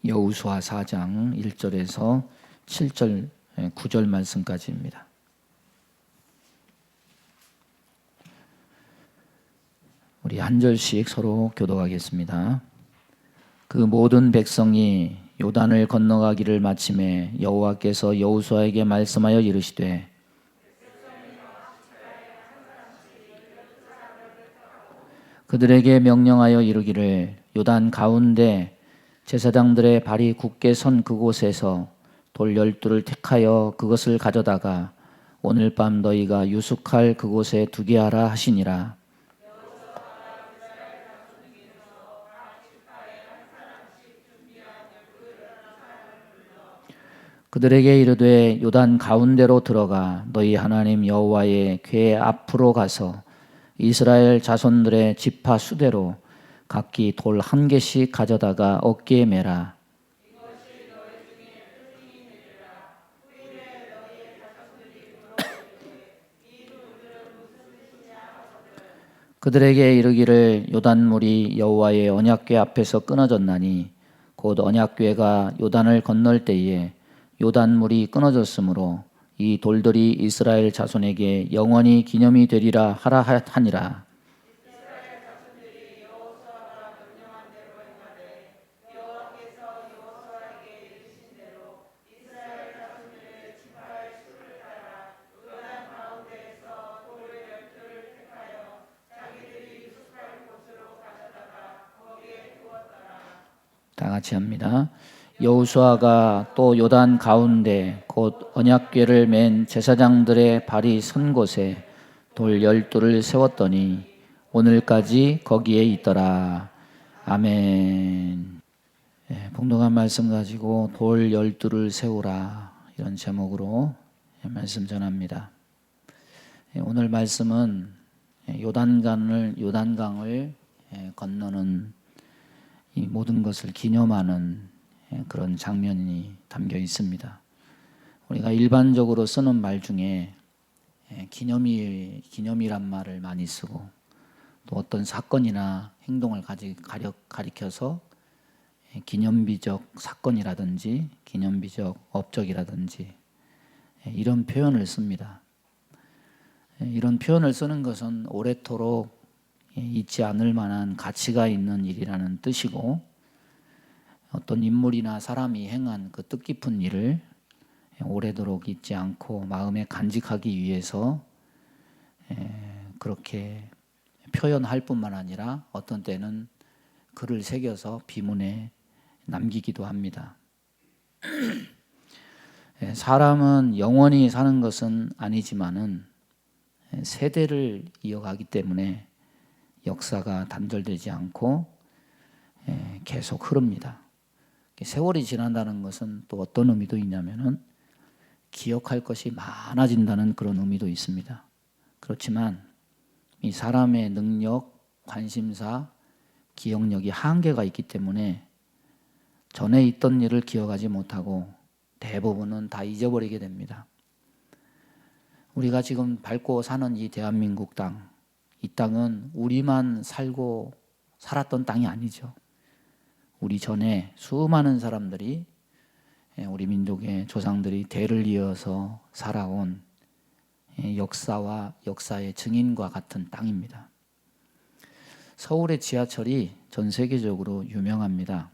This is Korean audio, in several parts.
여호수아 4장 1절에서 7절 9절 말씀까지입니다. 우리 한 절씩 서로 교독하겠습니다. 그 모든 백성이 요단을 건너가기를 마침에 여호와께서 여호수아에게 말씀하여 이르시되 그들에게 명령하여 이르기를 요단 가운데 제사장들의 발이 굳게 선 그곳에서 돌 12를 택하여 그것을 가져다가 오늘 밤 너희가 유숙할 그곳에 두게 하라 하시니라. 그들에게 이르되 요단 가운데로 들어가 너희 하나님 여호와의 궤 앞으로 가서 이스라엘 자손들의 지파 수대로 각기 돌 한 개씩 가져다가 어깨에 매라. 그들에게 이르기를 요단물이 여호와의 언약궤 앞에서 끊어졌나니 곧 언약궤가 요단을 건널 때에 요단물이 끊어졌으므로 이 돌들이 이스라엘 자손에게 영원히 기념이 되리라 하라 하니라. 다 같이 합니다. 여호수아가 또 요단 가운데 곧 언약궤를 맨 제사장들의 발이 선 곳에 돌 12를 세웠더니 오늘까지 거기에 있더라. 아멘. 봉독한 말씀 가지고 돌 12를 세우라 이런 제목으로 말씀 전합니다. 오늘 말씀은 요단강을 건너는 이 모든 것을 기념하는 그런 장면이 담겨 있습니다. 우리가 일반적으로 쓰는 말 중에 기념이란 말을 많이 쓰고 또 어떤 사건이나 행동을 가리켜서 기념비적 사건이라든지 기념비적 업적이라든지 이런 표현을 씁니다. 이런 표현을 쓰는 것은 오래도록 잊지 않을 만한 가치가 있는 일이라는 뜻이고 어떤 인물이나 사람이 행한 그 뜻깊은 일을 오래도록 잊지 않고 마음에 간직하기 위해서 그렇게 표현할 뿐만 아니라 어떤 때는 글을 새겨서 비문에 남기기도 합니다. 사람은 영원히 사는 것은 아니지만은 세대를 이어가기 때문에 역사가 단절되지 않고 계속 흐릅니다. 세월이 지난다는 것은 또 어떤 의미도 있냐면은 기억할 것이 많아진다는 그런 의미도 있습니다. 그렇지만 이 사람의 능력, 관심사, 기억력이 한계가 있기 때문에 전에 있던 일을 기억하지 못하고 대부분은 다 잊어버리게 됩니다. 우리가 지금 밟고 사는 이 대한민국 땅, 이 땅은 우리만 살았던 땅이 아니죠. 우리 전에 수많은 사람들이 우리 민족의 조상들이 대를 이어서 살아온 역사와 역사의 증인과 같은 땅입니다. 서울의 지하철이 전 세계적으로 유명합니다.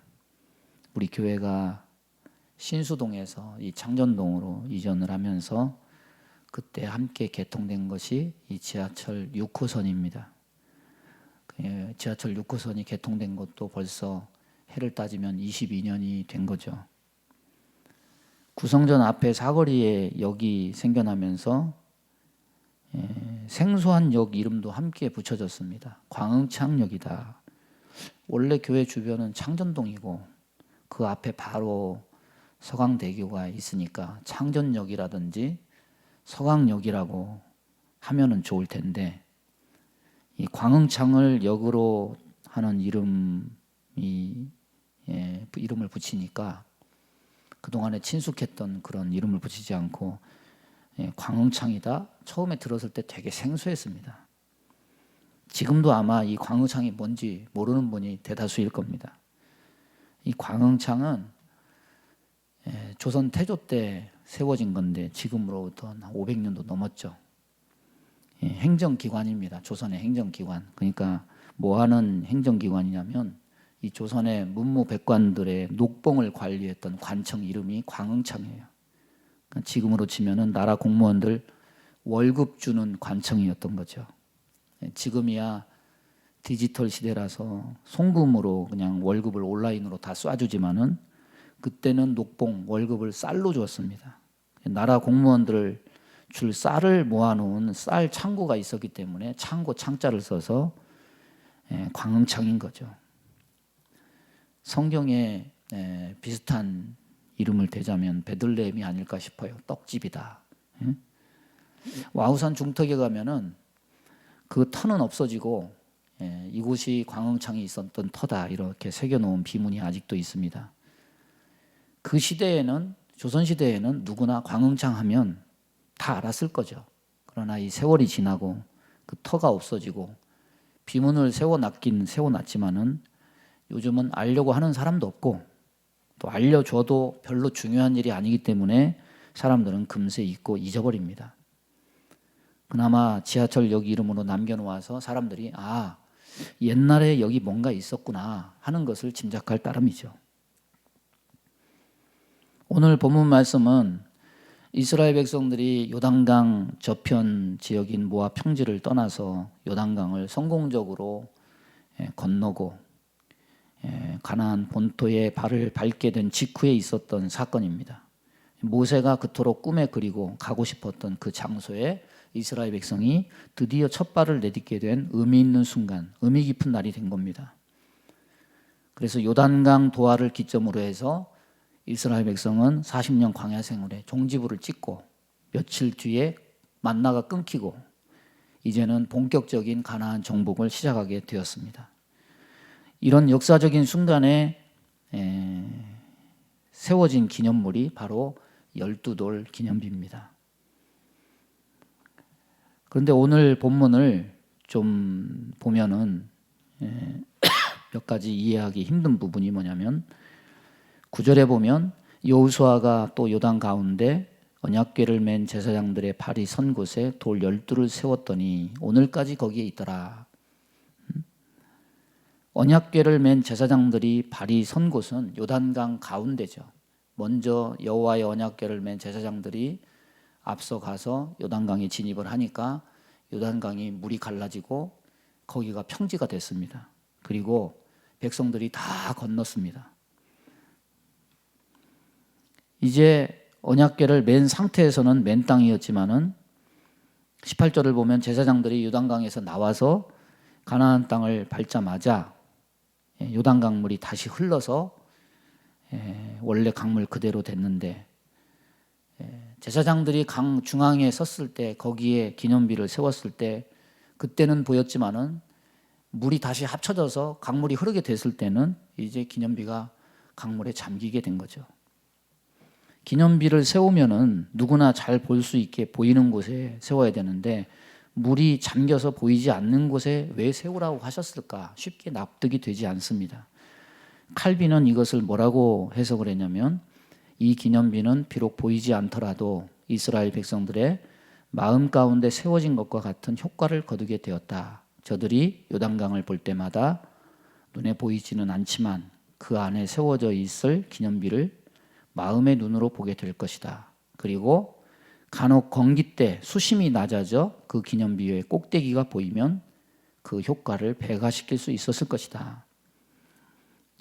우리 교회가 신수동에서 이 창전동으로 이전을 하면서 그때 함께 개통된 것이 이 지하철 6호선입니다. 지하철 6호선이 개통된 것도 벌써 해를 따지면 22년이 된 거죠. 구성전 앞에 사거리에 역이 생겨나면서 생소한 역 이름도 함께 붙여졌습니다. 광흥창역이다. 원래 교회 주변은 창전동이고 그 앞에 바로 서강대교가 있으니까 창전역이라든지 서강역이라고 하면은 좋을 텐데 이 광흥창을 역으로 하는 이름을 붙이니까 그동안에 친숙했던 그런 이름을 붙이지 않고 광흥창이다. 처음에 들었을 때 되게 생소했습니다. 지금도 아마 이 광흥창이 뭔지 모르는 분이 대다수일 겁니다. 이 광흥창은 조선 태조 때 세워진 건데 지금으로부터 한 500년도 넘었죠. 행정기관입니다. 조선의 행정기관. 그러니까 뭐 하는 행정기관이냐면 이 조선의 문무백관들의 녹봉을 관리했던 관청 이름이 광흥청이에요. 그러니까 지금으로 치면은 나라 공무원들 월급 주는 관청이었던 거죠. 지금이야 디지털 시대라서 송금으로 그냥 월급을 온라인으로 다 쏴주지만은 그때는 녹봉 월급을 쌀로 줬습니다. 나라 공무원들을 줄 쌀을 모아놓은 쌀 창고가 있었기 때문에 창고 창자를 써서 광흥청인 거죠. 성경에 비슷한 이름을 대자면 베들레헴이 아닐까 싶어요. 떡집이다. 와우산 중턱에 가면은 그 터는 없어지고 이곳이 광흥청이 있었던 터다 이렇게 새겨놓은 비문이 아직도 있습니다. 그 시대에는 조선시대에는 누구나 광흥청 하면 다 알았을 거죠. 그러나 이 세월이 지나고 그 터가 없어지고 비문을 세워놨긴 세워놨지만은 요즘은 알려고 하는 사람도 없고 또 알려줘도 별로 중요한 일이 아니기 때문에 사람들은 금세 잊고 잊어버립니다. 그나마 지하철역 이름으로 남겨놓아서 사람들이 아 옛날에 여기 뭔가 있었구나 하는 것을 짐작할 따름이죠. 오늘 본문 말씀은 이스라엘 백성들이 요단강 저편 지역인 모압 평지를 떠나서 요단강을 성공적으로 건너고 가나안 본토에 발을 밟게 된 직후에 있었던 사건입니다. 모세가 그토록 꿈에 그리고 가고 싶었던 그 장소에 이스라엘 백성이 드디어 첫 발을 내딛게 된 의미 있는 순간, 의미 깊은 날이 된 겁니다. 그래서 요단강 도하를 기점으로 해서 이스라엘 백성은 40년 광야 생활에 종지부를 찍고 며칠 뒤에 만나가 끊기고 이제는 본격적인 가나안 정복을 시작하게 되었습니다. 이런 역사적인 순간에 세워진 기념물이 바로 12돌 기념비입니다. 그런데 오늘 본문을 좀 보면은 몇 가지 이해하기 힘든 부분이 뭐냐면 9절에 보면 여호수아가 또 요단 가운데 언약궤를 맨 제사장들의 발이 선 곳에 돌 12를 세웠더니 오늘까지 거기에 있더라. 언약궤를 맨 제사장들이 발이 선 곳은 요단강 가운데죠. 먼저 여호와의 언약궤를 맨 제사장들이 앞서 가서 요단강에 진입을 하니까 요단강이 물이 갈라지고 거기가 평지가 됐습니다. 그리고 백성들이 다 건넜습니다. 이제 언약궤를 맨 상태에서는 맨 땅이었지만은 18절을 보면 제사장들이 요단강에서 나와서 가나안 땅을 밟자마자 요단강 물이 다시 흘러서 원래 강물 그대로 됐는데 제사장들이 강 중앙에 섰을 때 거기에 기념비를 세웠을 때 그때는 보였지만은 물이 다시 합쳐져서 강물이 흐르게 됐을 때는 이제 기념비가 강물에 잠기게 된 거죠. 기념비를 세우면은 누구나 잘 볼 수 있게 보이는 곳에 세워야 되는데 물이 잠겨서 보이지 않는 곳에 왜 세우라고 하셨을까? 쉽게 납득이 되지 않습니다. 칼빈은 이것을 뭐라고 해석을 했냐면 이 기념비는 비록 보이지 않더라도 이스라엘 백성들의 마음 가운데 세워진 것과 같은 효과를 거두게 되었다. 저들이 요단강을 볼 때마다 눈에 보이지는 않지만 그 안에 세워져 있을 기념비를 마음의 눈으로 보게 될 것이다. 그리고 간혹 건기 때 수심이 낮아져 그 기념비의 꼭대기가 보이면 그 효과를 배가시킬 수 있었을 것이다.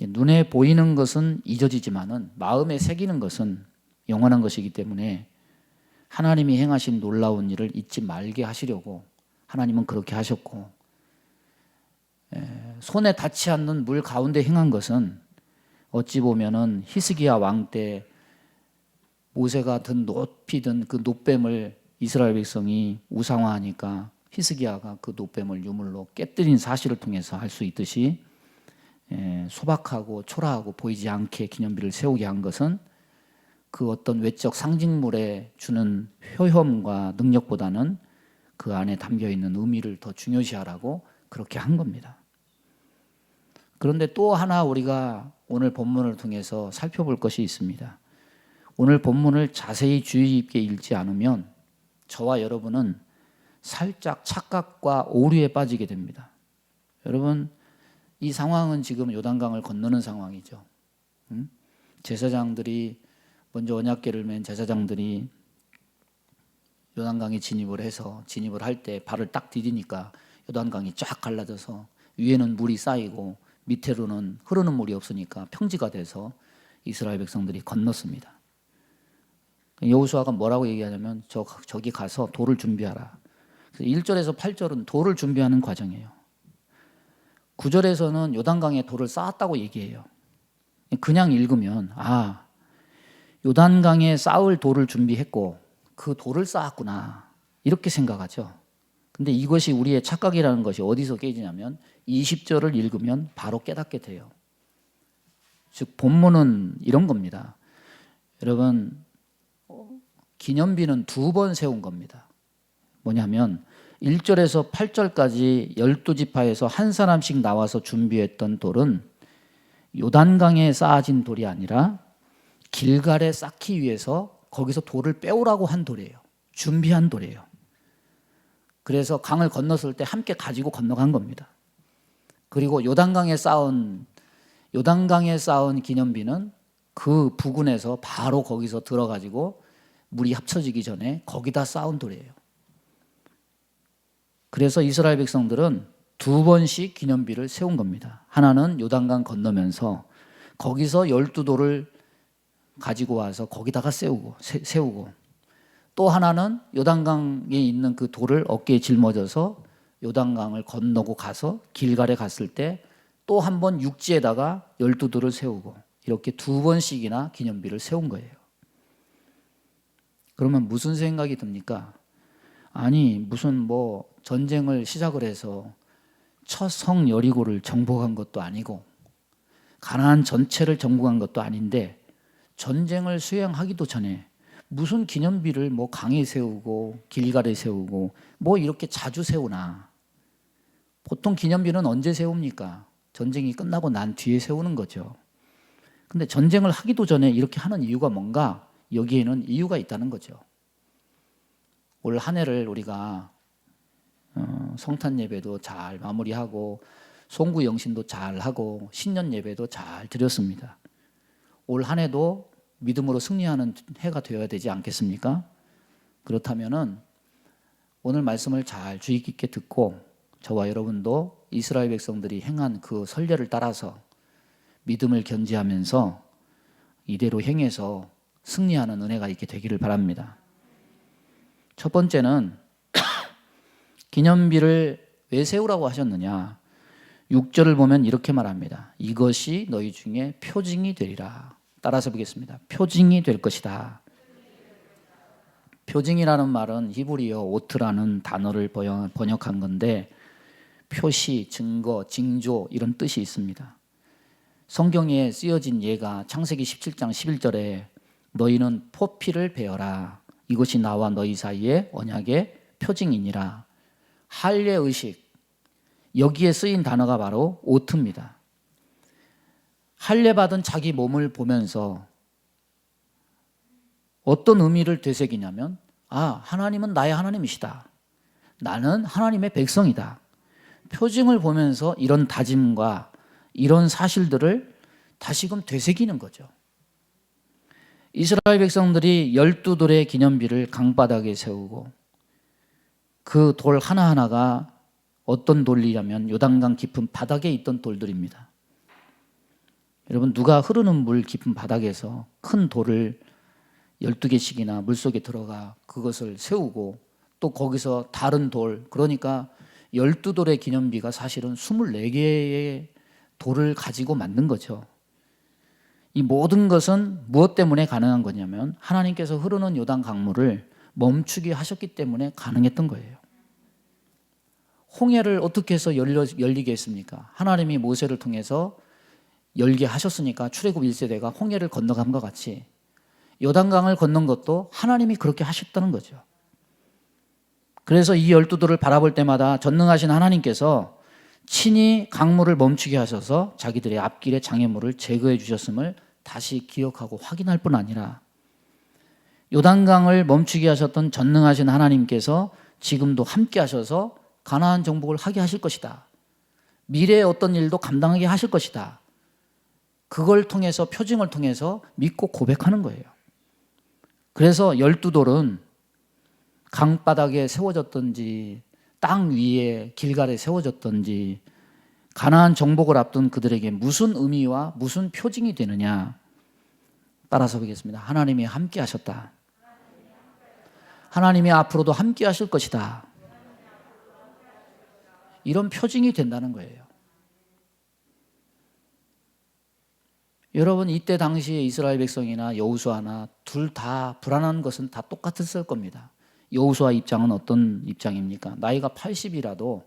눈에 보이는 것은 잊어지지만은 마음에 새기는 것은 영원한 것이기 때문에 하나님이 행하신 놀라운 일을 잊지 말게 하시려고 하나님은 그렇게 하셨고 손에 닿지 않는 물 가운데 행한 것은 어찌 보면은 히스기야 왕 때 모세가 높이 든 그 놋뱀을 이스라엘 백성이 우상화하니까 히스기야가 그 놋뱀을 유물로 깨뜨린 사실을 통해서 할 수 있듯이 소박하고 초라하고 보이지 않게 기념비를 세우게 한 것은 그 어떤 외적 상징물에 주는 효험과 능력보다는 그 안에 담겨있는 의미를 더 중요시하라고 그렇게 한 겁니다. 그런데 또 하나 우리가 오늘 본문을 통해서 살펴볼 것이 있습니다. 오늘 본문을 자세히 주의 깊게 읽지 않으면 저와 여러분은 살짝 착각과 오류에 빠지게 됩니다. 여러분, 이 상황은 지금 요단강을 건너는 상황이죠. 제사장들이 먼저 언약궤를 맨 제사장들이 요단강에 진입을 해서 진입을 할 때 발을 딱 디디니까 요단강이 쫙 갈라져서 위에는 물이 쌓이고 밑으로는 흐르는 물이 없으니까 평지가 돼서 이스라엘 백성들이 건넜습니다. 여호수아가 뭐라고 얘기하냐면 저기 가서 돌을 준비하라. 1절에서 8절은 돌을 준비하는 과정이에요. 9절에서는 요단강에 돌을 쌓았다고 얘기해요. 그냥 읽으면 요단강에 쌓을 돌을 준비했고 그 돌을 쌓았구나 이렇게 생각하죠. 근데 이것이 우리의 착각이라는 것이 어디서 깨지냐면 20절을 읽으면 바로 깨닫게 돼요. 즉 본문은 이런 겁니다. 여러분, 기념비는 2번 세운 겁니다. 뭐냐면 1절에서 8절까지 12지파에서 한 사람씩 나와서 준비했던 돌은 요단강에 쌓아진 돌이 아니라 길갈에 쌓기 위해서 거기서 돌을 빼오라고 한 돌이에요. 준비한 돌이에요. 그래서 강을 건넜을 때 함께 가지고 건너간 겁니다. 그리고 요단강에 쌓은 기념비는 그 부근에서 바로 거기서 들어가지고 물이 합쳐지기 전에 거기다 쌓은 돌이에요. 그래서 이스라엘 백성들은 2번씩 기념비를 세운 겁니다. 하나는 요단강 건너면서 거기서 12돌을 가지고 와서 거기다가 세우고 또 하나는 요단강에 있는 그 돌을 어깨에 짊어져서 요단강을 건너고 가서 길갈에 갔을 때 또 한 번 육지에다가 12돌을 세우고 이렇게 2번씩이나 기념비를 세운 거예요. 그러면 무슨 생각이 듭니까? 아니 무슨 전쟁을 시작을 해서 첫 성 여리고를 정복한 것도 아니고 가나안 전체를 정복한 것도 아닌데 전쟁을 수행하기도 전에 무슨 기념비를 강에 세우고 길갈에 세우고 이렇게 자주 세우나. 보통 기념비는 언제 세웁니까? 전쟁이 끝나고 난 뒤에 세우는 거죠. 근데 전쟁을 하기도 전에 이렇게 하는 이유가 뭔가? 여기에는 이유가 있다는 거죠. 올 한 해를 우리가 성탄 예배도 잘 마무리하고 송구 영신도 잘 하고 신년 예배도 잘 드렸습니다. 올 한 해도 믿음으로 승리하는 해가 되어야 되지 않겠습니까? 그렇다면은 오늘 말씀을 잘 주의 깊게 듣고 저와 여러분도 이스라엘 백성들이 행한 그 선례를 따라서 믿음을 견지하면서 이대로 행해서 승리하는 은혜가 있게 되기를 바랍니다. 첫 번째는 기념비를 왜 세우라고 하셨느냐? 6절을 보면 이렇게 말합니다. 이것이 너희 중에 표징이 되리라. 따라서 보겠습니다. 표징이 될 것이다. 표징이라는 말은 히브리어 오트라는 단어를 번역한 건데 표시, 증거, 징조 이런 뜻이 있습니다. 성경에 쓰여진 예가 창세기 17장 11절에 너희는 포피를 베어라. 이것이 나와 너희 사이에 언약의 표징이니라. 할례의식, 여기에 쓰인 단어가 바로 오트입니다. 할례받은 자기 몸을 보면서 어떤 의미를 되새기냐면 하나님은 나의 하나님이시다. 나는 하나님의 백성이다. 표징을 보면서 이런 다짐과 이런 사실들을 다시금 되새기는 거죠. 이스라엘 백성들이 12돌의 기념비를 강바닥에 세우고 그 돌 하나하나가 어떤 돌이냐면 요단강 깊은 바닥에 있던 돌들입니다. 여러분, 누가 흐르는 물 깊은 바닥에서 큰 돌을 12개씩이나 물속에 들어가 그것을 세우고 또 거기서 다른 돌, 그러니까 12돌의 기념비가 사실은 24개의 돌을 가지고 만든 거죠. 이 모든 것은 무엇 때문에 가능한 거냐면 하나님께서 흐르는 요단 강물을 멈추게 하셨기 때문에 가능했던 거예요. 홍해를 어떻게 해서 열리게 했습니까? 하나님이 모세를 통해서 열게 하셨으니까 출애굽 1세대가 홍해를 건너간 것 같이 요단강을 건넌 것도 하나님이 그렇게 하셨다는 거죠. 그래서 이 12돌을 바라볼 때마다 전능하신 하나님께서 친히 강물을 멈추게 하셔서 자기들의 앞길의 장애물을 제거해 주셨음을 다시 기억하고 확인할 뿐 아니라 요단강을 멈추게 하셨던 전능하신 하나님께서 지금도 함께 하셔서 가나안 정복을 하게 하실 것이다. 미래의 어떤 일도 감당하게 하실 것이다. 그걸 통해서, 표징을 통해서 믿고 고백하는 거예요. 그래서 12돌은 강바닥에 세워졌던지 땅 위에 길갈에 세워졌던지 가나안 정복을 앞둔 그들에게 무슨 의미와 무슨 표징이 되느냐. 따라서 보겠습니다. 하나님이 함께 하셨다. 하나님이 앞으로도 함께 하실 것이다. 이런 표징이 된다는 거예요. 여러분, 이때 당시에 이스라엘 백성이나 여호수아나 둘 다 불안한 것은 다 똑같았을 겁니다. 여호수아 입장은 어떤 입장입니까? 나이가 80이라도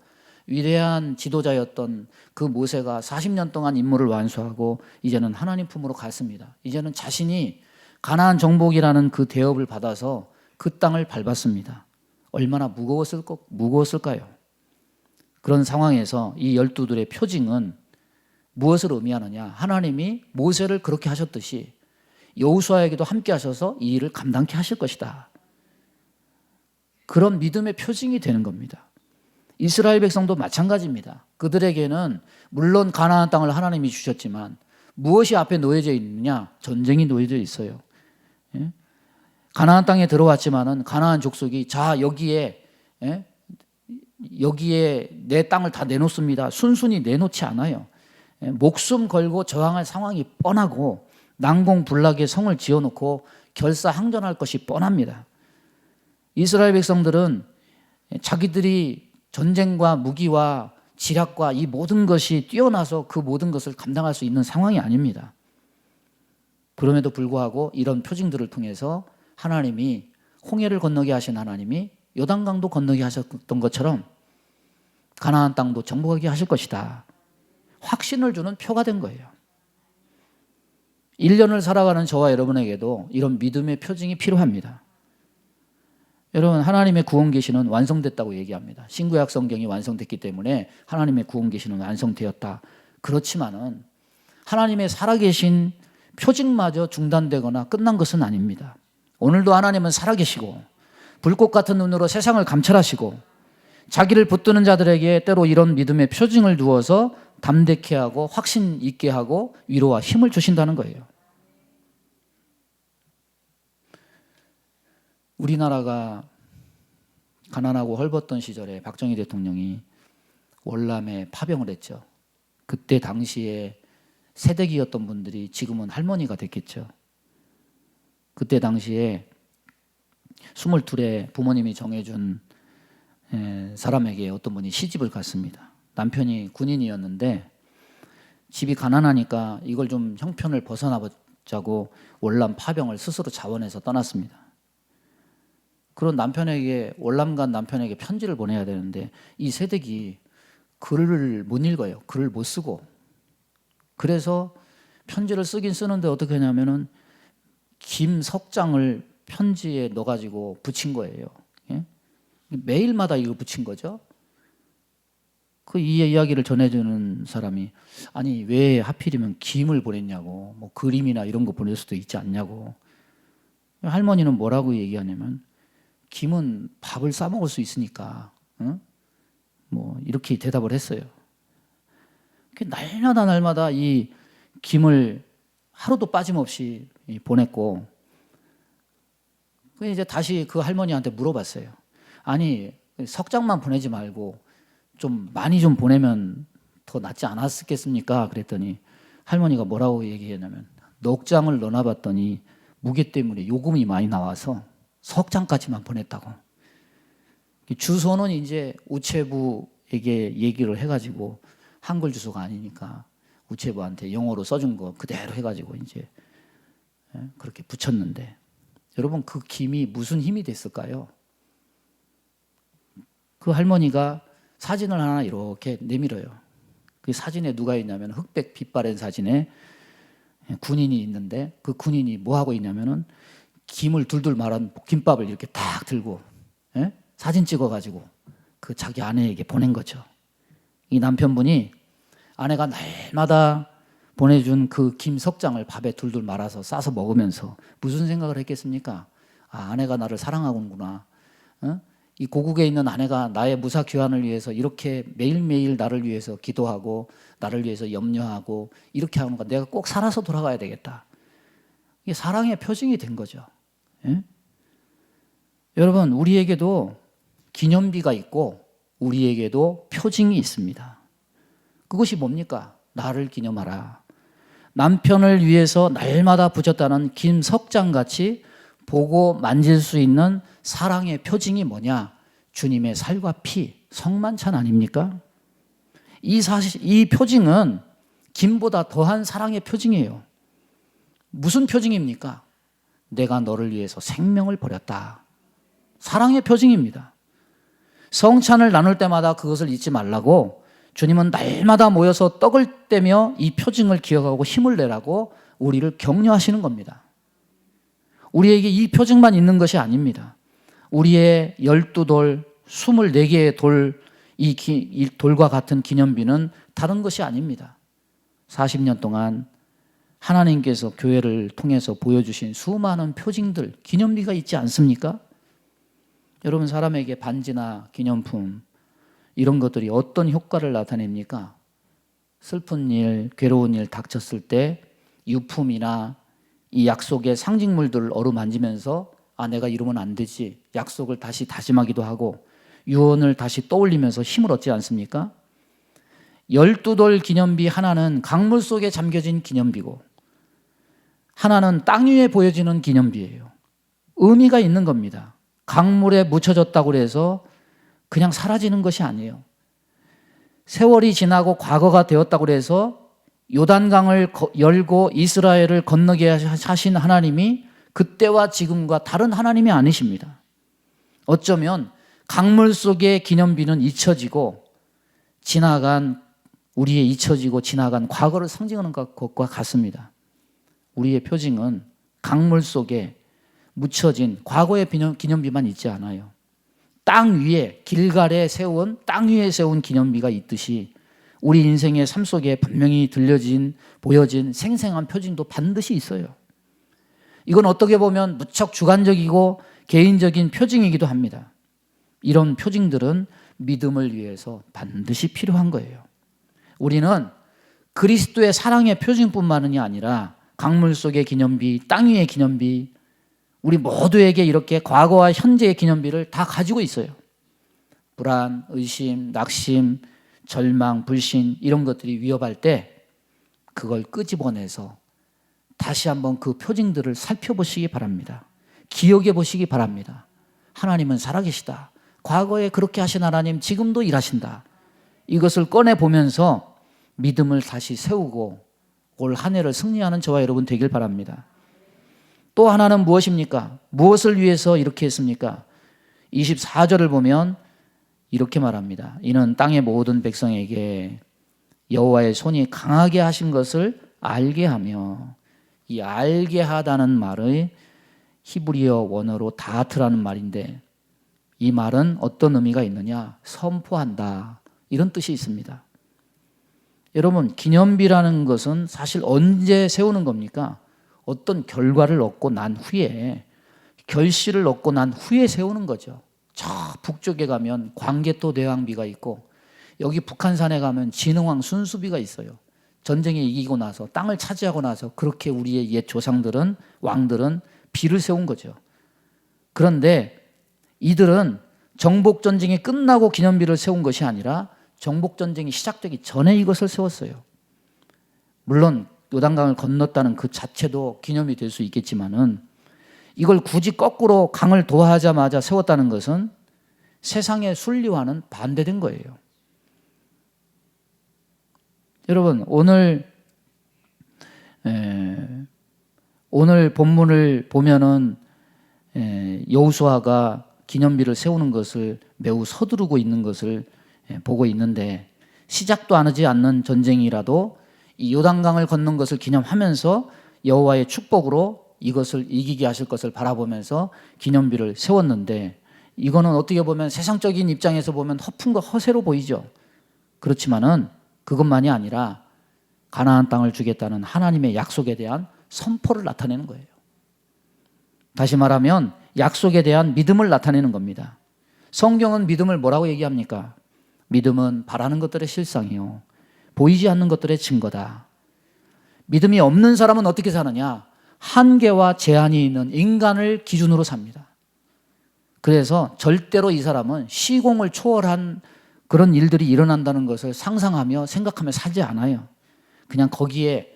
위대한 지도자였던 그 모세가 40년 동안 임무를 완수하고 이제는 하나님 품으로 갔습니다. 이제는 자신이 가나안 정복이라는 그 대업을 받아서 그 땅을 밟았습니다. 얼마나 무거웠을까요? 그런 상황에서 이 12들의 표징은 무엇을 의미하느냐? 하나님이 모세를 그렇게 하셨듯이 여호수아에게도 함께 하셔서 이 일을 감당케 하실 것이다. 그런 믿음의 표징이 되는 겁니다. 이스라엘 백성도 마찬가지입니다. 그들에게는 물론 가나안 땅을 하나님이 주셨지만 무엇이 앞에 놓여져 있느냐? 전쟁이 놓여져 있어요. 예? 가나안 땅에 들어왔지만은 가나안 족속이 자 여기에 내 땅을 다 내놓습니다. 순순히 내놓지 않아요. 목숨 걸고 저항할 상황이 뻔하고 난공불락의 성을 지어놓고 결사항전할 것이 뻔합니다. 이스라엘 백성들은 자기들이 전쟁과 무기와 지략과 이 모든 것이 뛰어나서 그 모든 것을 감당할 수 있는 상황이 아닙니다. 그럼에도 불구하고 이런 표징들을 통해서 하나님이 홍해를 건너게 하신 하나님이 요단강도 건너게 하셨던 것처럼 가나안 땅도 정복하게 하실 것이다. 확신을 주는 표가 된 거예요. 1년을 살아가는 저와 여러분에게도 이런 믿음의 표징이 필요합니다. 여러분, 하나님의 구원 계시는 완성됐다고 얘기합니다. 신구약 성경이 완성됐기 때문에 하나님의 구원 계시는 완성되었다. 그렇지만은 하나님의 살아계신 표징마저 중단되거나 끝난 것은 아닙니다. 오늘도 하나님은 살아계시고 불꽃 같은 눈으로 세상을 감찰하시고 자기를 붙드는 자들에게 때로 이런 믿음의 표징을 두어서 담대케 하고 확신 있게 하고 위로와 힘을 주신다는 거예요. 우리나라가 가난하고 헐벗던 시절에 박정희 대통령이 월남에 파병을 했죠. 그때 당시에 새댁이었던 분들이 지금은 할머니가 됐겠죠. 그때 당시에 22에 부모님이 정해준 사람에게 어떤 분이 시집을 갔습니다. 남편이 군인이었는데 집이 가난하니까 이걸 좀 형편을 벗어나보자고 월남 파병을 스스로 자원해서 떠났습니다. 그런 남편에게, 월남 간 남편에게 편지를 보내야 되는데 이 새댁이 글을 못 읽어요. 글을 못 쓰고. 그래서 편지를 쓰긴 쓰는데 어떻게 하냐면은 김석장을 편지에 넣어가지고 붙인 거예요. 예? 매일마다 이걸 붙인 거죠. 이 이야기를 전해주는 사람이 아니 왜 하필이면 김을 보냈냐고, 뭐 그림이나 이런 거 보낼 수도 있지 않냐고. 할머니는 뭐라고 얘기하냐면 김은 밥을 싸 먹을 수 있으니까, 응? 뭐 이렇게 대답을 했어요. 날마다 이 김을 하루도 빠짐없이 보냈고, 이제 다시 그 할머니한테 물어봤어요. 아니 석장만 보내지 말고 좀 많이 좀 보내면 더 낫지 않았겠습니까? 그랬더니 할머니가 뭐라고 얘기했냐면 넉 장을 넣어놔봤더니 무게 때문에 요금이 많이 나와서 석장까지만 보냈다고. 주소는 이제 우체부에게 얘기를 해가지고 한글 주소가 아니니까 우체부한테 영어로 써준 거 그대로 해가지고 이제 그렇게 붙였는데, 여러분 그 김이 무슨 힘이 됐을까요? 그 할머니가 사진을 하나 이렇게 내밀어요. 그 사진에 누가 있냐면 흑백 빛바랜 사진에 군인이 있는데 그 군인이 뭐 하고 있냐면은 김을 둘둘 말한 김밥을 이렇게 딱 들고 사진 찍어가지고 그 자기 아내에게 보낸 거죠. 이 남편분이 아내가 날마다 보내준 그 김석장을 밥에 둘둘 말아서 싸서 먹으면서 무슨 생각을 했겠습니까? 아내가 나를 사랑하는구나. 이 고국에 있는 아내가 나의 무사 귀환을 위해서 이렇게 매일매일 나를 위해서 기도하고 나를 위해서 염려하고 이렇게 하는가. 내가 꼭 살아서 돌아가야 되겠다. 이게 사랑의 표징이 된 거죠. 예? 여러분, 우리에게도 기념비가 있고 우리에게도 표징이 있습니다. 그것이 뭡니까? 나를 기념하라. 남편을 위해서 날마다 부졌다는 김석장같이 보고 만질 수 있는 사랑의 표징이 뭐냐? 주님의 살과 피, 성만찬 아닙니까? 이 표징은 김보다 더한 사랑의 표징이에요. 무슨 표징입니까? 내가 너를 위해서 생명을 버렸다. 사랑의 표징입니다. 성찬을 나눌 때마다 그것을 잊지 말라고 주님은 날마다 모여서 떡을 떼며 이 표징을 기억하고 힘을 내라고 우리를 격려하시는 겁니다. 우리에게 이 표징만 있는 것이 아닙니다. 우리의 12돌, 24개의 돌, 이 돌과 같은 기념비는 다른 것이 아닙니다. 40년 동안 하나님께서 교회를 통해서 보여주신 수많은 표징들, 기념비가 있지 않습니까? 여러분, 사람에게 반지나 기념품 이런 것들이 어떤 효과를 나타냅니까? 슬픈 일, 괴로운 일 닥쳤을 때 유품이나 이 약속의 상징물들을 어루만지면서 내가 이러면 안 되지. 약속을 다시 다짐하기도 하고 유언을 다시 떠올리면서 힘을 얻지 않습니까? 12돌 기념비 하나는 강물 속에 잠겨진 기념비고 하나는 땅 위에 보여지는 기념비예요. 의미가 있는 겁니다. 강물에 묻혀졌다고 해서 그냥 사라지는 것이 아니에요. 세월이 지나고 과거가 되었다고 해서 요단강을 열고 이스라엘을 건너게 하신 하나님이 그때와 지금과 다른 하나님이 아니십니다. 어쩌면 강물 속의 기념비는 잊혀지고 우리의 잊혀지고 지나간 과거를 상징하는 것과 같습니다. 우리의 표징은 강물 속에 묻혀진 과거의 기념비만 있지 않아요. 땅 위에 길갈에 세운 땅 위에 세운 기념비가 있듯이 우리 인생의 삶 속에 분명히 보여진 생생한 표징도 반드시 있어요. 이건 어떻게 보면 무척 주관적이고 개인적인 표징이기도 합니다. 이런 표징들은 믿음을 위해서 반드시 필요한 거예요. 우리는 그리스도의 사랑의 표징뿐만이 아니라 강물 속의 기념비, 땅 위의 기념비, 우리 모두에게 이렇게 과거와 현재의 기념비를 다 가지고 있어요. 불안, 의심, 낙심, 절망, 불신 이런 것들이 위협할 때 그걸 끄집어내서 다시 한번 그 표징들을 살펴보시기 바랍니다. 기억해 보시기 바랍니다. 하나님은 살아계시다. 과거에 그렇게 하신 하나님 지금도 일하신다. 이것을 꺼내보면서 믿음을 다시 세우고 올 한 해를 승리하는 저와 여러분 되길 바랍니다. 또 하나는 무엇입니까? 무엇을 위해서 이렇게 했습니까? 24절을 보면 이렇게 말합니다. 이는 땅의 모든 백성에게 여호와의 손이 강하게 하신 것을 알게 하며, 이 알게 하다는 말의 히브리어 원어로 다트라는 말인데 이 말은 어떤 의미가 있느냐? 선포한다, 이런 뜻이 있습니다. 여러분, 기념비라는 것은 사실 언제 세우는 겁니까? 어떤 결과를 얻고 난 후에, 결실을 얻고 난 후에 세우는 거죠. 저 북쪽에 가면 광개토 대왕비가 있고 여기 북한산에 가면 진흥왕 순수비가 있어요. 전쟁에 이기고 나서 땅을 차지하고 나서 그렇게 우리의 옛 조상들은, 왕들은 비를 세운 거죠. 그런데 이들은 정복전쟁이 끝나고 기념비를 세운 것이 아니라 정복전쟁이 시작되기 전에 이것을 세웠어요. 물론 요단강을 건넜다는 그 자체도 기념이 될 수 있겠지만은 이걸 굳이 거꾸로 강을 도하자마자 세웠다는 것은 세상의 순리와는 반대된 거예요. 여러분, 오늘 본문을 보면은 여호수아가 기념비를 세우는 것을 매우 서두르고 있는 것을 보고 있는데, 시작도 안 하지 않는 전쟁이라도 이 요단강을 건넌 것을 기념하면서 여호와의 축복으로 이것을 이기게 하실 것을 바라보면서 기념비를 세웠는데, 이거는 어떻게 보면 세상적인 입장에서 보면 허풍과 허세로 보이죠. 그렇지만은 그것만이 아니라 가나안 땅을 주겠다는 하나님의 약속에 대한 선포를 나타내는 거예요. 다시 말하면 약속에 대한 믿음을 나타내는 겁니다. 성경은 믿음을 뭐라고 얘기합니까? 믿음은 바라는 것들의 실상이요, 보이지 않는 것들의 증거다. 믿음이 없는 사람은 어떻게 사느냐? 한계와 제한이 있는 인간을 기준으로 삽니다. 그래서 절대로 이 사람은 시공을 초월한 그런 일들이 일어난다는 것을 상상하며 생각하며 살지 않아요. 그냥 거기에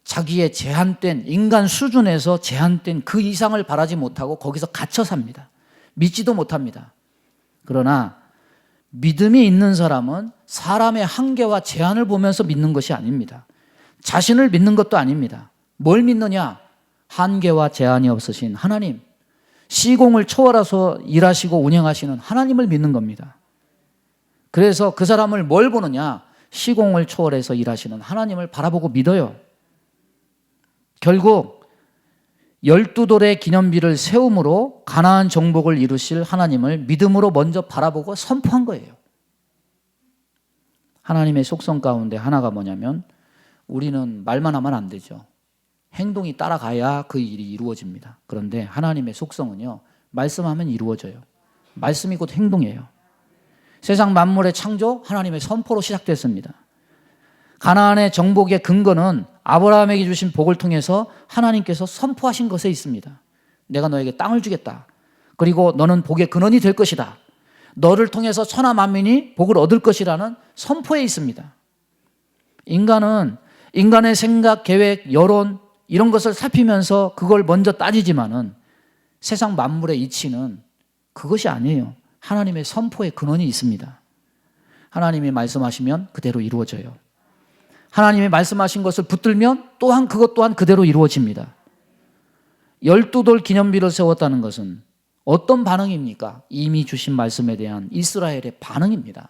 자기의 제한된 인간 수준에서 제한된 그 이상을 바라지 못하고 거기서 갇혀 삽니다. 믿지도 못합니다. 그러나 믿음이 있는 사람은 사람의 한계와 제한을 보면서 믿는 것이 아닙니다. 자신을 믿는 것도 아닙니다. 뭘 믿느냐? 한계와 제한이 없으신 하나님, 시공을 초월해서 일하시고 운영하시는 하나님을 믿는 겁니다. 그래서 그 사람을 뭘 보느냐? 시공을 초월해서 일하시는 하나님을 바라보고 믿어요. 결국 12돌의 기념비를 세움으로 가나안 정복을 이루실 하나님을 믿음으로 먼저 바라보고 선포한 거예요. 하나님의 속성 가운데 하나가 뭐냐면 우리는 말만 하면 안 되죠. 행동이 따라가야 그 일이 이루어집니다. 그런데 하나님의 속성은요, 말씀하면 이루어져요. 말씀이 곧 행동이에요. 세상 만물의 창조 하나님의 선포로 시작됐습니다. 가나안의 정복의 근거는 아브라함에게 주신 복을 통해서 하나님께서 선포하신 것에 있습니다. 내가 너에게 땅을 주겠다. 그리고 너는 복의 근원이 될 것이다. 너를 통해서 천하 만민이 복을 얻을 것이라는 선포에 있습니다. 인간은 인간의 생각, 계획, 여론 이런 것을 살피면서 그걸 먼저 따지지만은 세상 만물의 이치는 그것이 아니에요. 하나님의 선포의 근원이 있습니다. 하나님이 말씀하시면 그대로 이루어져요. 하나님이 말씀하신 것을 붙들면 또한 그것 또한 그대로 이루어집니다. 12돌 기념비를 세웠다는 것은 어떤 반응입니까? 이미 주신 말씀에 대한 이스라엘의 반응입니다.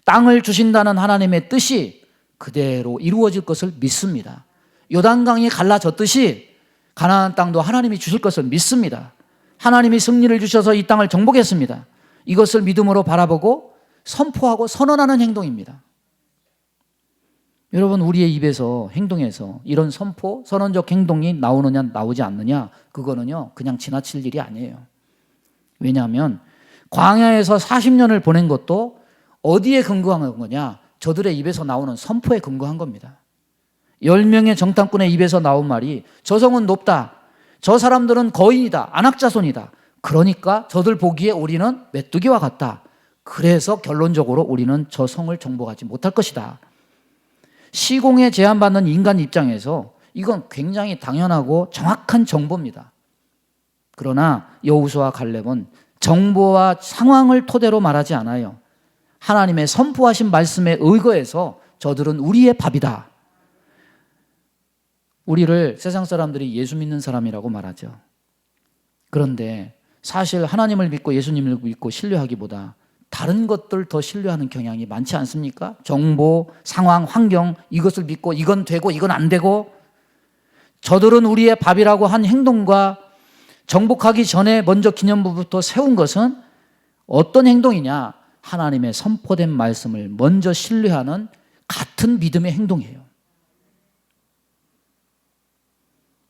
땅을 주신다는 하나님의 뜻이 그대로 이루어질 것을 믿습니다. 요단강이 갈라졌듯이 가나안 땅도 하나님이 주실 것을 믿습니다. 하나님이 승리를 주셔서 이 땅을 정복했습니다. 이것을 믿음으로 바라보고 선포하고 선언하는 행동입니다. 여러분, 우리의 입에서 행동에서 이런 선포, 선언적 행동이 나오느냐 나오지 않느냐, 그거는요 그냥 지나칠 일이 아니에요. 왜냐하면 광야에서 40년을 보낸 것도 어디에 근거한 거냐? 저들의 입에서 나오는 선포에 근거한 겁니다. 10명의 정탐꾼의 입에서 나온 말이 저 성은 높다, 저 사람들은 거인이다, 안악자손이다. 그러니까 저들 보기에 우리는 메뚜기와 같다. 그래서 결론적으로 우리는 저 성을 정복하지 못할 것이다. 시공에 제한받는 인간 입장에서 이건 굉장히 당연하고 정확한 정보입니다. 그러나 여호수아와 갈렙은 정보와 상황을 토대로 말하지 않아요. 하나님의 선포하신 말씀에 의거해서 저들은 우리의 밥이다. 우리를 세상 사람들이 예수 믿는 사람이라고 말하죠. 그런데 사실 하나님을 믿고 예수님을 믿고 신뢰하기보다 다른 것들 더 신뢰하는 경향이 많지 않습니까? 정보, 상황, 환경, 이것을 믿고 이건 되고 이건 안 되고, 저들은 우리의 밥이라고 한 행동과 정복하기 전에 먼저 기념부부터 세운 것은 어떤 행동이냐? 하나님의 선포된 말씀을 먼저 신뢰하는 같은 믿음의 행동이에요.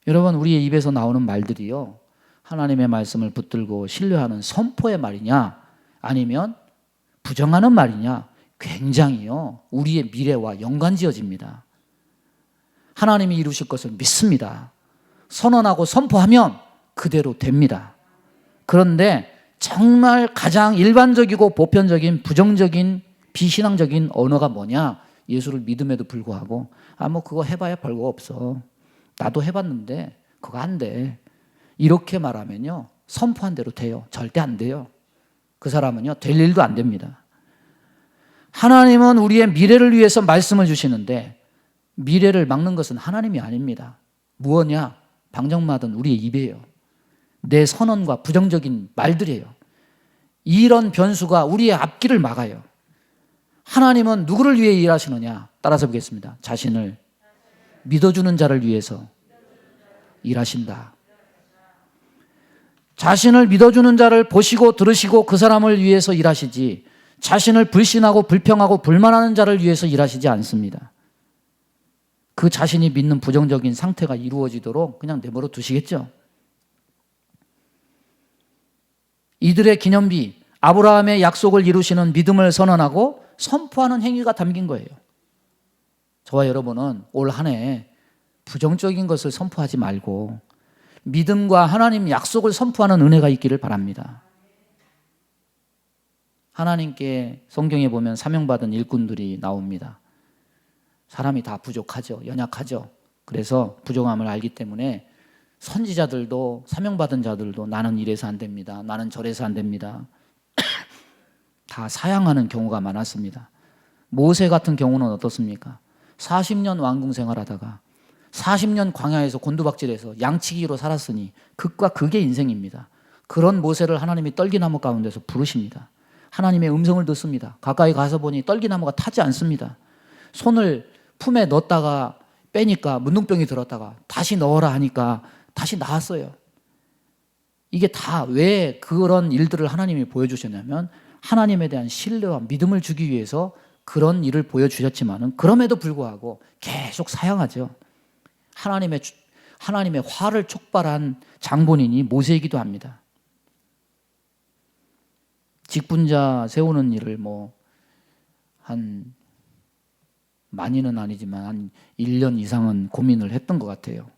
여러분, 우리의 입에서 나오는 말들이요, 하나님의 말씀을 붙들고 신뢰하는 선포의 말이냐, 아니면 부정하는 말이냐, 굉장히요 우리의 미래와 연관지어집니다. 하나님이 이루실 것을 믿습니다. 선언하고 선포하면 그대로 됩니다. 그런데 정말 가장 일반적이고 보편적인 부정적인 비신앙적인 언어가 뭐냐? 예수를 믿음에도 불구하고 뭐 그거 해봐야 별거 없어, 나도 해봤는데 그거 안 돼, 이렇게 말하면요 선포한 대로 돼요? 절대 안 돼요. 그 사람은요 될 일도 안 됩니다. 하나님은 우리의 미래를 위해서 말씀을 주시는데 미래를 막는 것은 하나님이 아닙니다. 무엇냐? 방정맞은 우리의 입이에요. 내 선언과 부정적인 말들이에요. 이런 변수가 우리의 앞길을 막아요. 하나님은 누구를 위해 일하시느냐? 따라서 보겠습니다. 자신을 믿어주는 자를 위해서 일하신다. 자신을 믿어주는 자를 보시고 들으시고 그 사람을 위해서 일하시지, 자신을 불신하고 불평하고 불만하는 자를 위해서 일하시지 않습니다. 그 자신이 믿는 부정적인 상태가 이루어지도록 그냥 내버려 두시겠죠. 이들의 기념비, 아브라함의 약속을 이루시는 믿음을 선언하고 선포하는 행위가 담긴 거예요. 저와 여러분은 올 한 해 부정적인 것을 선포하지 말고 믿음과 하나님 약속을 선포하는 은혜가 있기를 바랍니다. 하나님께 성경에 보면 사명받은 일꾼들이 나옵니다. 사람이 다 부족하죠. 연약하죠. 그래서 부족함을 알기 때문에 선지자들도 사명받은 자들도 나는 이래서 안 됩니다. 나는 저래서 안 됩니다. 다 사양하는 경우가 많았습니다. 모세 같은 경우는 어떻습니까? 40년 왕궁 생활하다가 40년 광야에서 곤두박질해서 양치기로 살았으니 극과 극의 인생입니다. 그런 모세를 하나님이 떨기나무 가운데서 부르십니다. 하나님의 음성을 듣습니다. 가까이 가서 보니 떨기나무가 타지 않습니다. 손을 품에 넣었다가 빼니까 문둥병이 들었다가 다시 넣어라 하니까 다시 나았어요. 이게 다 왜 그런 일들을 하나님이 보여주셨냐면 하나님에 대한 신뢰와 믿음을 주기 위해서 그런 일을 보여주셨지만은 그럼에도 불구하고 계속 사양하죠. 하나님의 화를 촉발한 장본인이 모세이기도 합니다. 직분자 세우는 일을 많이는 아니지만 한 1년 이상은 고민을 했던 것 같아요.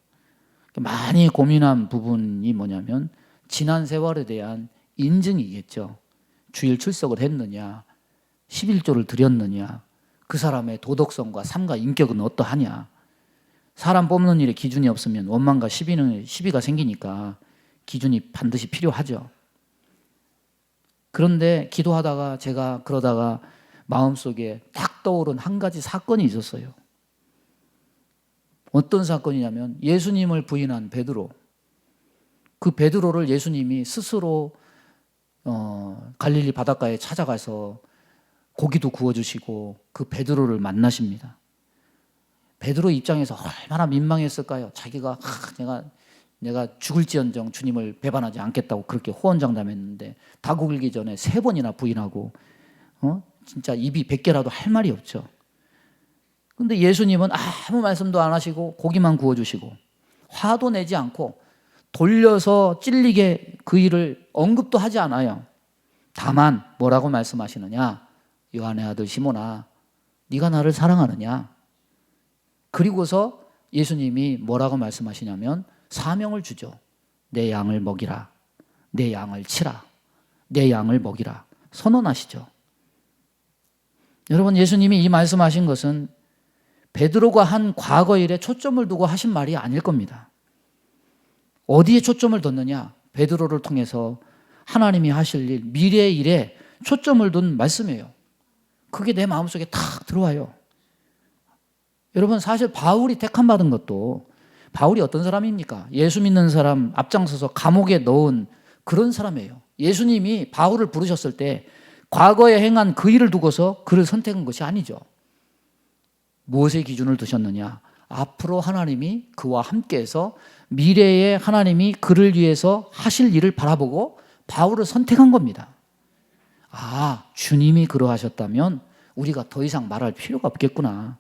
많이 고민한 부분이 뭐냐면 지난 세월에 대한 인증이겠죠. 주일 출석을 했느냐, 11조를 드렸느냐, 그 사람의 도덕성과 삶과 인격은 어떠하냐. 사람 뽑는 일에 기준이 없으면 원망과 시비가 생기니까 기준이 반드시 필요하죠. 그런데 기도하다가 제가 그러다가 마음속에 딱 떠오른 한 가지 사건이 있었어요. 어떤 사건이냐면 예수님을 부인한 베드로. 그 베드로를 예수님이 스스로 갈릴리 바닷가에 찾아가서 고기도 구워주시고 그 베드로를 만나십니다. 베드로 입장에서 얼마나 민망했을까요? 자기가 내가 죽을지언정 주님을 배반하지 않겠다고 그렇게 호언장담했는데 닭 울기 전에 3번이나 부인하고 진짜 입이 100개라도 할 말이 없죠. 근데 예수님은 아무 말씀도 안 하시고 고기만 구워주시고 화도 내지 않고 돌려서 찔리게 그 일을 언급도 하지 않아요. 다만 뭐라고 말씀하시느냐? 요한의 아들 시몬아, 네가 나를 사랑하느냐? 그리고서 예수님이 뭐라고 말씀하시냐면 사명을 주죠. 내 양을 먹이라. 내 양을 치라. 내 양을 먹이라. 선언하시죠. 여러분, 예수님이 이 말씀하신 것은 베드로가 한 과거 일에 초점을 두고 하신 말이 아닐 겁니다. 어디에 초점을 뒀느냐? 베드로를 통해서 하나님이 하실 일, 미래의 일에 초점을 둔 말씀이에요. 그게 내 마음속에 탁 들어와요. 여러분, 사실 바울이 택함받은 것도 바울이 어떤 사람입니까? 예수 믿는 사람 앞장서서 감옥에 넣은 그런 사람이에요. 예수님이 바울을 부르셨을 때 과거에 행한 그 일을 두고서 그를 선택한 것이 아니죠. 무엇의 기준을 두셨느냐? 앞으로 하나님이 그와 함께해서 미래에 하나님이 그를 위해서 하실 일을 바라보고 바울을 선택한 겁니다. 주님이 그러하셨다면 우리가 더 이상 말할 필요가 없겠구나.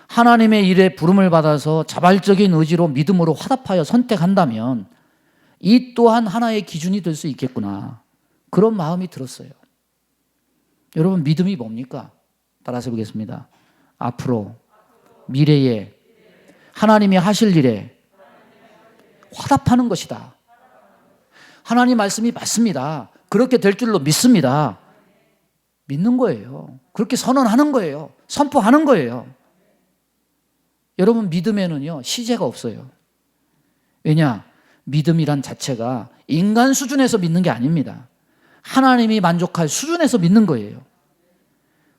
하나님의 일에 부름을 받아서 자발적인 의지로 믿음으로 화답하여 선택한다면 이 또한 하나의 기준이 될 수 있겠구나. 그런 마음이 들었어요. 여러분, 믿음이 뭡니까? 따라서 보겠습니다. 앞으로 미래에 하나님이 하실 일에 화답하는 것이다. 하나님 말씀이 맞습니다. 그렇게 될 줄로 믿습니다. 믿는 거예요. 그렇게 선언하는 거예요. 선포하는 거예요. 여러분, 믿음에는요 시제가 없어요. 왜냐? 믿음이란 자체가 인간 수준에서 믿는 게 아닙니다. 하나님이 만족할 수준에서 믿는 거예요.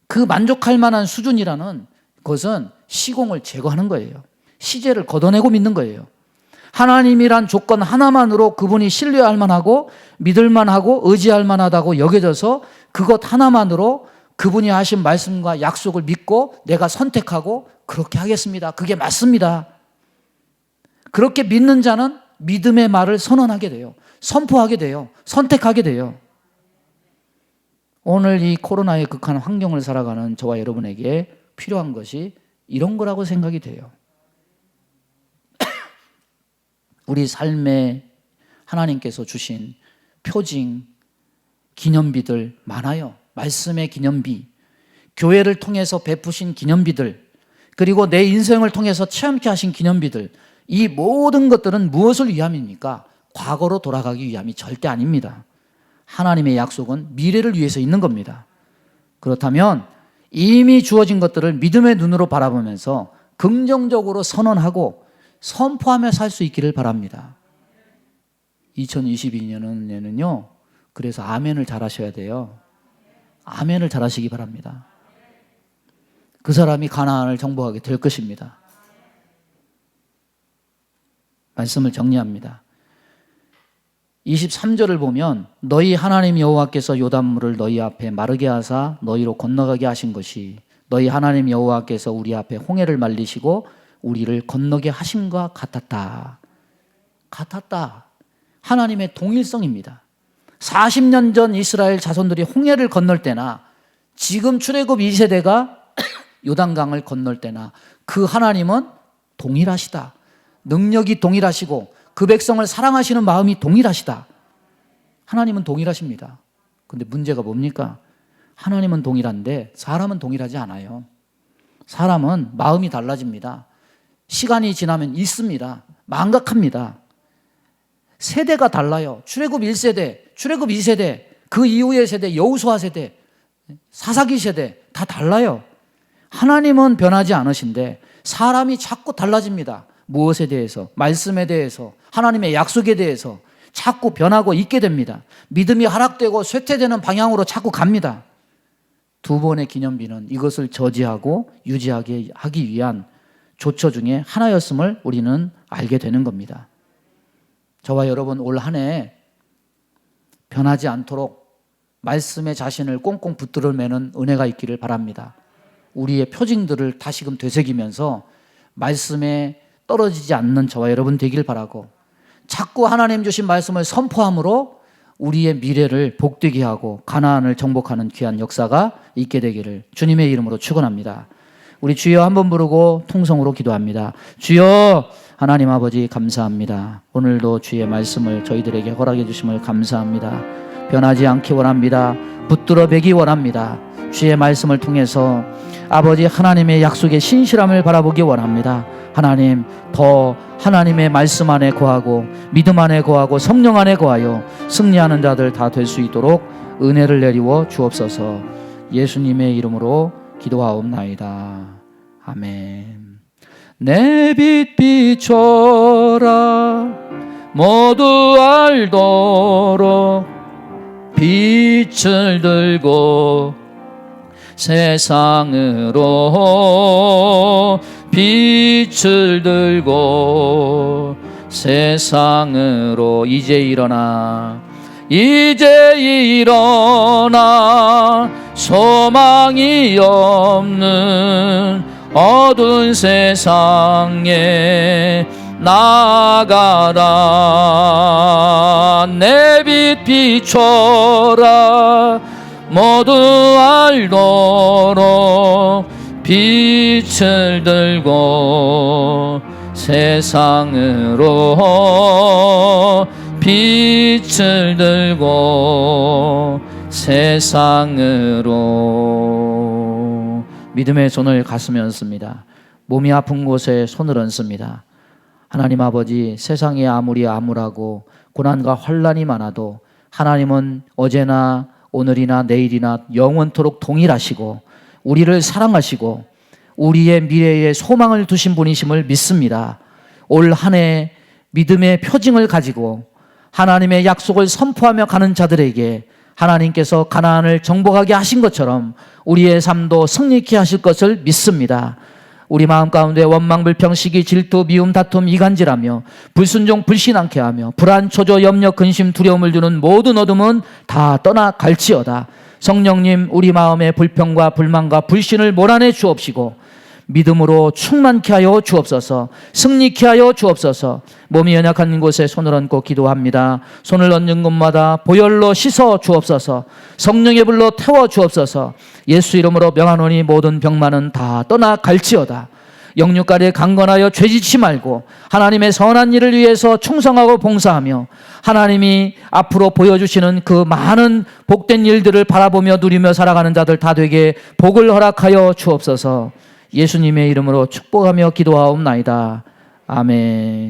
그 만족할 만한 수준이라는 것은 시공을 제거하는 거예요. 시제를 걷어내고 믿는 거예요. 하나님이란 조건 하나만으로 그분이 신뢰할 만하고 믿을 만하고 의지할 만하다고 여겨져서 그것 하나만으로 그분이 하신 말씀과 약속을 믿고 내가 선택하고 그렇게 하겠습니다. 그게 맞습니다. 그렇게 믿는 자는 믿음의 말을 선언하게 돼요. 선포하게 돼요. 선택하게 돼요. 오늘 이 코로나의 극한 환경을 살아가는 저와 여러분에게 필요한 것이 이런 거라고 생각이 돼요. 우리 삶에 하나님께서 주신 표징, 기념비들 많아요. 말씀의 기념비, 교회를 통해서 베푸신 기념비들, 그리고 내 인생을 통해서 체험케 하신 기념비들, 이 모든 것들은 무엇을 위함입니까? 과거로 돌아가기 위함이 절대 아닙니다. 하나님의 약속은 미래를 위해서 있는 겁니다. 그렇다면 이미 주어진 것들을 믿음의 눈으로 바라보면서 긍정적으로 선언하고 선포하며 살 수 있기를 바랍니다. 2022년에는요, 그래서 아멘을 잘 하셔야 돼요. 아멘을 잘 하시기 바랍니다. 그 사람이 가나안을 정복하게 될 것입니다. 말씀을 정리합니다. 23절을 보면 너희 하나님 여호와께서 요단물을 너희 앞에 마르게 하사 너희로 건너가게 하신 것이 너희 하나님 여호와께서 우리 앞에 홍해를 말리시고 우리를 건너게 하심과 같았다. 같았다. 하나님의 동일성입니다. 40년 전 이스라엘 자손들이 홍해를 건널 때나 지금 출애굽 2세대가 요단강을 건널 때나 그 하나님은 동일하시다. 능력이 동일하시고 그 백성을 사랑하시는 마음이 동일하시다. 하나님은 동일하십니다. 근데 문제가 뭡니까? 하나님은 동일한데 사람은 동일하지 않아요. 사람은 마음이 달라집니다. 시간이 지나면 잊습니다. 망각합니다. 세대가 달라요. 출애굽 1세대, 출애굽 2세대, 그 이후의 세대, 여호수아 세대, 사사기 세대 다 달라요. 하나님은 변하지 않으신데 사람이 자꾸 달라집니다. 무엇에 대해서? 말씀에 대해서, 하나님의 약속에 대해서 자꾸 변하고 있게 됩니다. 믿음이 하락되고 쇠퇴되는 방향으로 자꾸 갑니다. 두 번의 기념비는 이것을 저지하고 유지하게 하기 위한 조처 중에 하나였음을 우리는 알게 되는 겁니다. 저와 여러분 올 한 해 변하지 않도록 말씀의 자신을 꽁꽁 붙들어 매는 은혜가 있기를 바랍니다. 우리의 표징들을 다시금 되새기면서 말씀에 떨어지지 않는 저와 여러분 되길 바라고 자꾸 하나님 주신 말씀을 선포함으로 우리의 미래를 복되게 하고 가나안을 정복하는 귀한 역사가 있게 되기를 주님의 이름으로 축원합니다. 우리 주여 한번 부르고 통성으로 기도합니다. 주여 하나님 아버지 감사합니다. 오늘도 주의 말씀을 저희들에게 허락해 주심을 감사합니다. 변하지 않기 원합니다. 붙들어 매기 원합니다. 주의 말씀을 통해서 아버지 하나님의 약속의 신실함을 바라보기 원합니다. 하나님 더 하나님의 말씀 안에 거하고 믿음 안에 거하고 성령 안에 거하여 승리하는 자들 다 될 수 있도록 은혜를 내리워 주옵소서. 예수님의 이름으로 기도하옵나이다. 아멘. 내 빛 비춰라 모두 알도록 빛을 들고 세상으로 빛을 들고 세상으로 이제 일어나 소망이 없는 어두운 세상에 나가라. 내 빛 비춰라 모두 알도록 빛을 들고 세상으로 빛을 들고 세상으로 믿음의 손을 가슴에 얹습니다. 몸이 아픈 곳에 손을 얹습니다. 하나님 아버지, 세상이 아무리 암울하고 고난과 환난이 많아도 하나님은 어제나 오늘이나 내일이나 영원토록 동일하시고 우리를 사랑하시고 우리의 미래에 소망을 두신 분이심을 믿습니다. 올 한 해 믿음의 표징을 가지고 하나님의 약속을 선포하며 가는 자들에게 하나님께서 가나안을 정복하게 하신 것처럼 우리의 삶도 승리케 하실 것을 믿습니다. 우리 마음 가운데 원망, 불평, 시기, 질투, 미움, 다툼, 이간질하며 불순종, 불신앙케 하며 불안, 초조, 염려, 근심, 두려움을 주는 모든 어둠은 다 떠나갈지어다. 성령님, 우리 마음의 불평과 불만과 불신을 몰아내 주옵시고 믿음으로 충만케 하여 주옵소서. 승리케 하여 주옵소서. 몸이 연약한 곳에 손을 얹고 기도합니다. 손을 얹는 곳마다 보혈로 씻어 주옵소서. 성령의 불로 태워 주옵소서. 예수 이름으로 명하노니 모든 병만은 다 떠나갈지어다. 영육간에 강건하여 죄짓지 말고 하나님의 선한 일을 위해서 충성하고 봉사하며 하나님이 앞으로 보여주시는 그 많은 복된 일들을 바라보며 누리며 살아가는 자들 다 되게 복을 허락하여 주옵소서. 예수님의 이름으로 축복하며 기도하옵나이다. 아멘.